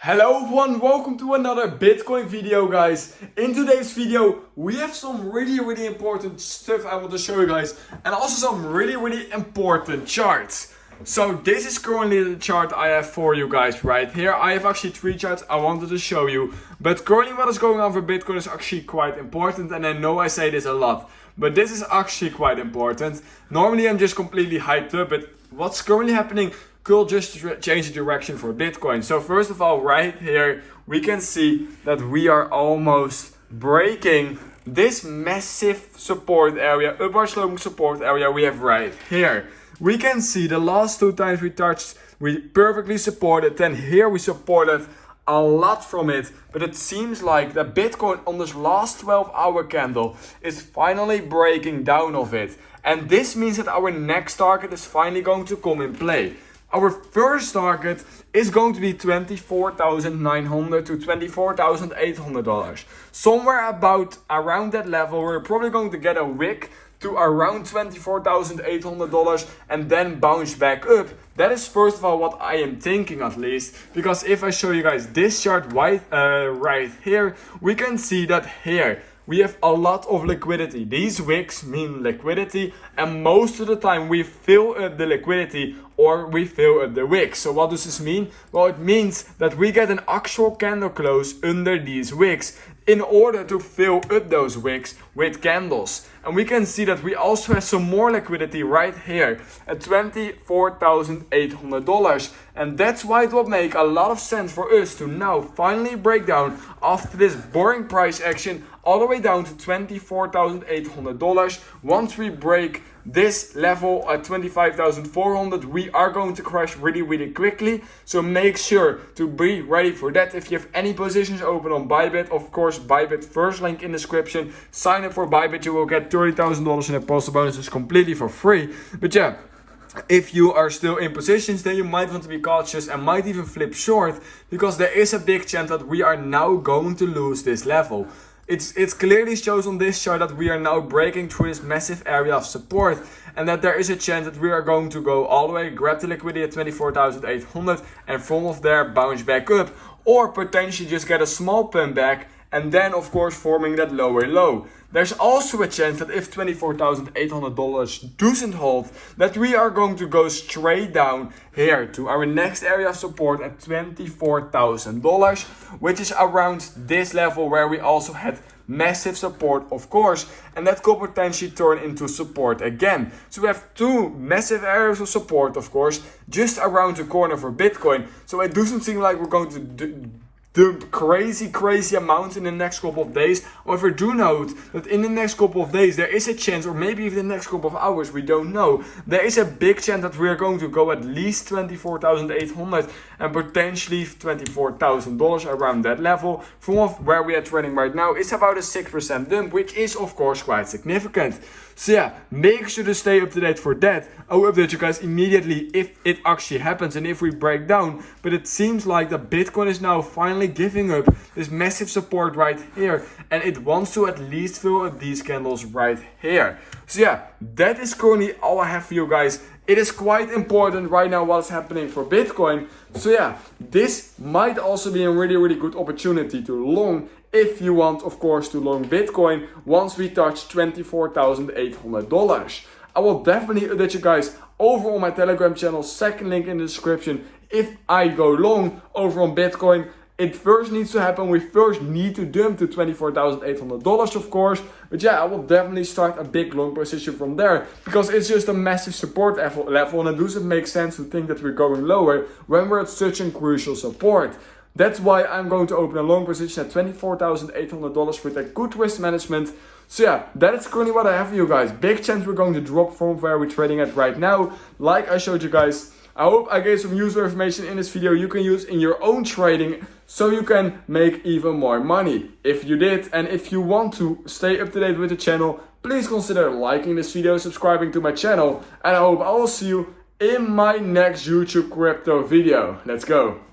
Hello everyone, welcome to another Bitcoin video, guys. In today's video we have some really important stuff I want to show you guys, and also some really important charts. So this is currently the chart I have for you guys right here. I have actually 3 charts I wanted to show you, but currently what is going on for Bitcoin is actually quite important, and I know I say this a lot, but this is actually quite important. Normally I'm just completely hyped up, but what's currently happening could just change the direction for Bitcoin. So first of all, right here, we can see that we are almost breaking this massive support area, upward sloping support area we have right here. We can see the last 2 times we touched, we perfectly supported, then here we supported a lot from it, but it seems like that Bitcoin on this last 12-hour candle is finally breaking down of it. And this means that our next target is finally going to come in play. Our first target is going to be $24,900 to $24,800. Somewhere around that level, we're probably going to get a wick to around $24,800 and then bounce back up. That is first of all what I am thinking, at least, because if I show you guys this chart right here, we can see that here we have a lot of liquidity. These wicks mean liquidity, and most of the time we fill up the liquidity or we fill up the wicks. So what does this mean? Well, it means that we get an actual candle close under these wicks in order to fill up those wicks with candles. And we can see that we also have some more liquidity right here at $24,800. And that's why it will make a lot of sense for us to now finally break down after this boring price action all the way down to $24,800. Once we break this level at 25,400, we are going to crash really quickly. So make sure to be ready for that. If you have any positions open on Bybit, of course, Bybit, first link in the description. Sign up for Bybit, you will get $30,000 in a deposit bonus. It's completely for free. But yeah, if you are still in positions, then you might want to be cautious and might even flip short, because there is a big chance that we are now going to lose this level. It clearly shows on this chart that we are now breaking through this massive area of support, and that there is a chance that we are going to go all the way, grab the liquidity at 24,800 and from there bounce back up, or potentially just get a small pump back and then of course forming that lower low. There's also a chance that if $24,800 doesn't hold, that we are going to go straight down here to our next area of support at $24,000, which is around this level where we also had massive support, of course, and that could potentially turn into support again. So we have 2 massive areas of support, of course, just around the corner for Bitcoin. So it doesn't seem like we're going to dump crazy amounts in the next couple of days. However, do note that in the next couple of days there is a chance, or maybe even the next couple of hours, we don't know, there is a big chance that we are going to go at least 24,800 and potentially $24,000 around that level. From where we are trading right now, it's about a 6% dump, which is of course quite significant. So yeah, make sure to stay up to date for that. I will update you guys immediately if it actually happens and if we break down. But it seems like the Bitcoin is now finally giving up this massive support right here, and it wants to at least fill up these candles right here. So yeah, that is currently all I have for you guys. It is quite important right now what's happening for Bitcoin. So yeah, this might also be a really good opportunity to long, if you want, of course, to long Bitcoin once we touch $24,800. I will definitely update you guys over on my Telegram channel, second link in the description. If I go long over on Bitcoin, it first needs to happen. We first need to dump to $24,800, of course. But yeah, I will definitely start a big long position from there, because it's just a massive support level, and it doesn't make sense to think that we're going lower when we're at such a crucial support. That's why I'm going to open a long position at $24,800 with a good risk management. So yeah, that is currently what I have for you guys. Big chance we're going to drop from where we're trading at right now, like I showed you guys. I hope I gave some useful information in this video you can use in your own trading, so you can make even more money. If you did, and if you want to stay up to date with the channel, please consider liking this video, subscribing to my channel, and I hope I will see you in my next YouTube crypto video. Let's go.